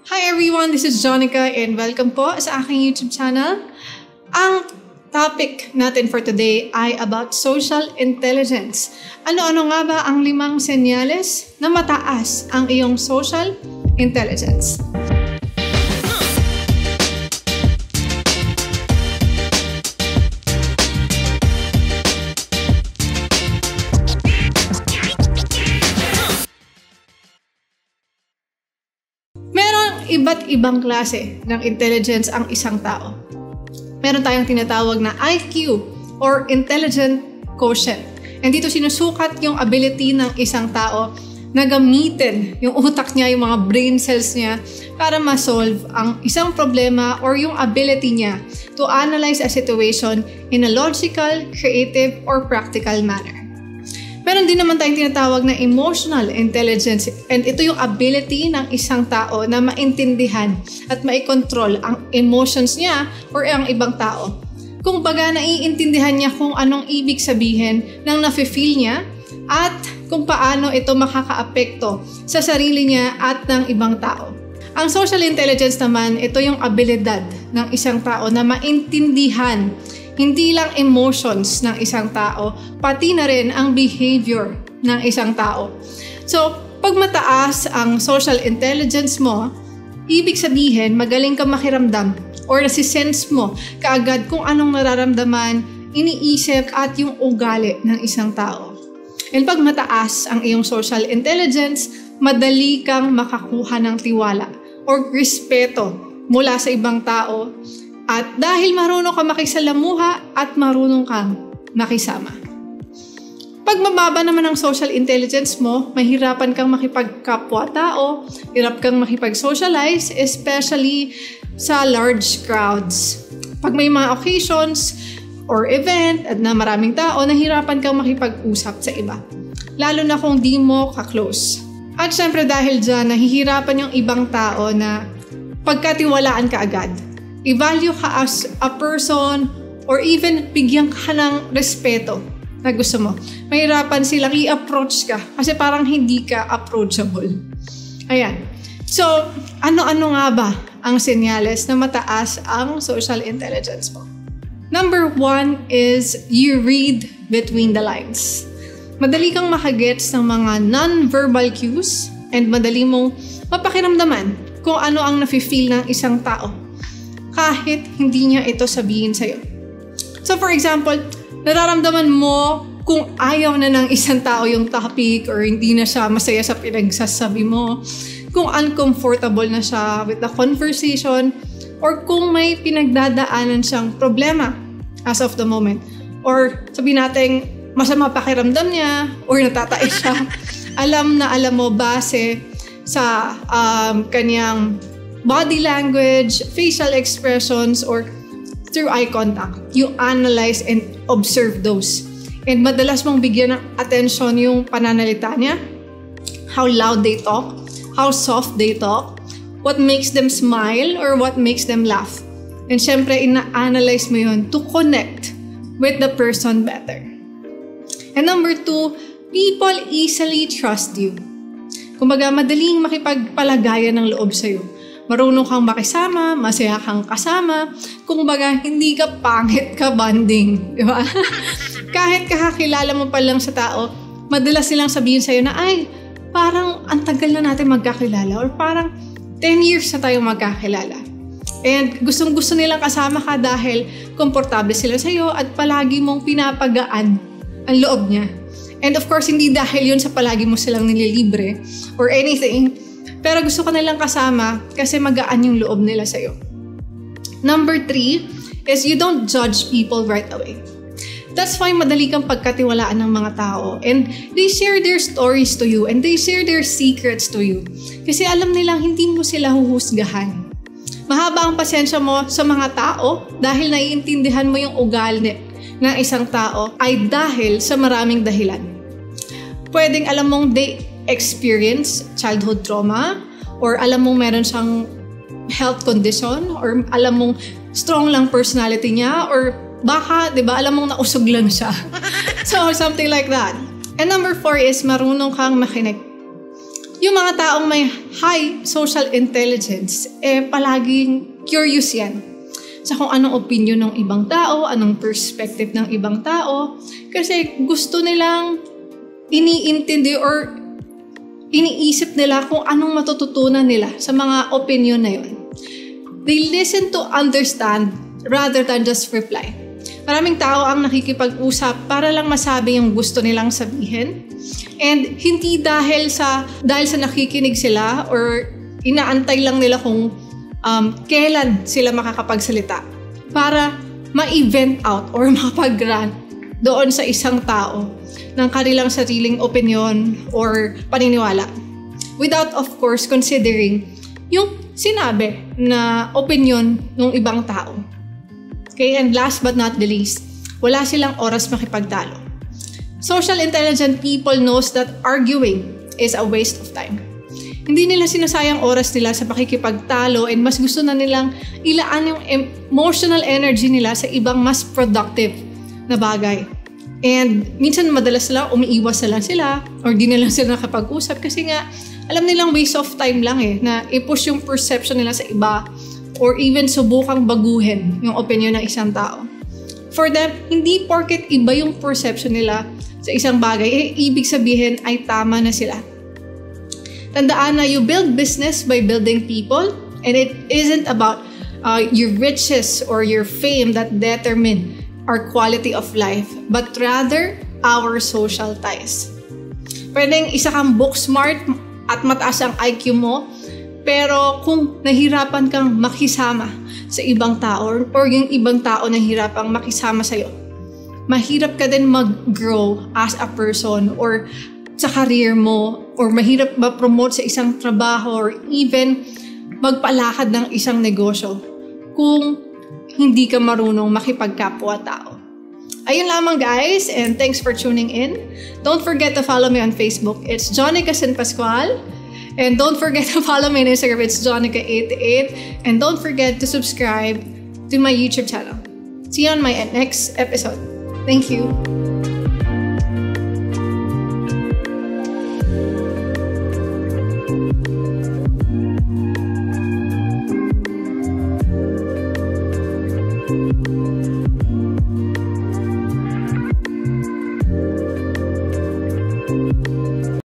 Hi everyone, this is Jonica and welcome po sa aking YouTube channel. Ang topic natin for today ay about social intelligence. Ano-ano nga ba ang 5 senyales na mataas ang iyong social intelligence? Iba't ibang klase ng intelligence ang isang tao. Meron tayong tinatawag na IQ or Intelligent Quotient. And dito sinusukat yung ability ng isang tao na gamitin yung utak niya, yung mga brain cells niya para ma-solve ang isang problema or yung ability niya to analyze a situation in a logical, creative, or practical manner. Meron din naman tayong tinatawag na emotional intelligence and ito yung ability ng isang tao na maintindihan at maikontrol ang emotions niya or ang ibang tao. Kung baga naiintindihan niya kung anong ibig sabihin ng nafe-feel niya at kung paano ito makakaapekto sa sarili niya at ng ibang tao. Ang social intelligence naman, ito yung abilidad ng isang tao na maintindihan hindi lang emotions ng isang tao, pati na rin ang behavior ng isang tao. So, pag mataas ang social intelligence mo, ibig sabihin magaling ka makiramdam or nasisense mo kaagad kung anong nararamdaman, iniisip at yung ugali ng isang tao. And pag mataas ang iyong social intelligence, madali kang makakuha ng tiwala or respeto mula sa ibang tao. At dahil marunong ka makisalamuha at marunong kang makisama. Pag mababa naman ang social intelligence mo, mahirapan kang makipagkapwa-tao, hirap kang makipag-socialize, especially sa large crowds. Pag may mga occasions or event at na maraming tao, nahirapan kang makipag-usap sa iba. Lalo na kung di mo ka-close. At syempre dahil dyan, nahihirapan yung ibang tao na pagkatiwalaan ka agad. I-value ka as a person or even bigyan ka ng respeto na gusto mo. Mahirapan silang i-approach ka kasi parang hindi ka approachable. Ayan. So, ano-ano nga ba ang senyales na mataas ang social intelligence mo? Number 1 is you read between the lines. Madali kang makagets ng mga non-verbal cues and madali mong mapakiramdaman kung ano ang nafe-feel ng isang tao kahit hindi niya ito sabihin sa'yo. So for example, nararamdaman mo kung ayaw na ng isang tao yung topic or hindi na siya masaya sa pinagsasabi mo, kung uncomfortable na siya with the conversation, or kung may pinagdadaanan siyang problema as of the moment. Or sabihin natin, masama pakiramdam niya or natatais siya. Alam mo base sa kanyang body language, facial expressions, or through eye contact. You analyze and observe those. And madalas mong bigyan ng attention yung pananalita niya, how loud they talk, how soft they talk, what makes them smile or what makes them laugh. And syempre, ina-analyze mo yun to connect with the person better. And number 2, people easily trust you. Kumbaga, madaling makipagpalagayan ng loob sa'yo. Marunong kang makisama, masaya kang kasama, kung baga hindi ka pangit ka bonding, di ba? Kahit kakakilala mo pa lang sa tao, madalas silang sabihin sa'yo na, ay, parang ang tagal na natin magkakilala or parang 10 years na tayo magkakilala. And gustong-gusto nilang kasama ka dahil komportable sila sa'yo at palagi mong pinapagaan ang loob niya. And of course, hindi dahil yun sa palagi mo silang nililibre or anything, pero gusto ka nilang kasama kasi magaan yung loob nila sa'yo. Number 3 is you don't judge people right away. That's why madali kang pagkatiwalaan ng mga tao. And they share their stories to you and they share their secrets to you. Kasi alam nilang hindi mo sila huhusgahan. Mahaba ang pasensya mo sa mga tao dahil naiintindihan mo yung ugali ng isang tao ay dahil sa maraming dahilan. Pwedeng alam mong they experience childhood trauma or alam mong meron siyang health condition or alam mong strong lang personality niya or baka, di ba, alam mong nausog lang siya. So, something like that. And number 4 is marunong kang makinig. Yung mga taong may high social intelligence, palaging curious yan sa kung anong opinion ng ibang tao, anong perspective ng ibang tao. Kasi gusto nilang iniintindi or iniisip nila kung anong matututunan nila sa mga opinion na yun. They listen to understand rather than just reply. Maraming tao ang nakikipag-usap para lang masabi yung gusto nilang sabihin. And hindi dahil sa nakikinig sila or inaantay lang nila kung kailan sila makakapagsalita para ma-event out or makapag-grant doon sa isang tao ng kanilang sariling opinion or paniniwala. Without, of course, considering yung sinabi na opinion ng ibang tao. Okay, and last but not the least, wala silang oras makipagtalo. Social intelligent people knows that arguing is a waste of time. Hindi nila sinasayang oras nila sa pakikipagtalo and mas gusto na nilang ilaan yung emotional energy nila sa ibang mas productive na bagay. And minsan madalas lang umiiwas na lang sila or di na lang sila nakapag-usap kasi nga alam nilang waste of time lang na i-push yung perception nila sa iba or even subukang baguhin yung opinion ng isang tao. For them, hindi porket iba yung perception nila sa isang bagay, ibig sabihin ay tama na sila. Tandaan na you build business by building people and it isn't about your riches or your fame that determine our quality of life, but rather our social ties. Pwedeng isa kang book smart at mataas ang IQ mo, pero kung nahirapan kang makisama sa ibang tao or yung ibang tao nahirapang makisama sa'yo, mahirap ka din mag-grow as a person or sa career mo or mahirap ma-promote sa isang trabaho or even magpalakad ng isang negosyo kung hindi ka marunong makipagkapwa-tao. Ayun lamang guys, and thanks for tuning in. Don't forget to follow me on Facebook. It's Jonica San Pascual. And don't forget to follow me on Instagram. It's Jonica88. And don't forget to subscribe to my YouTube channel. See you on my next episode. Thank you.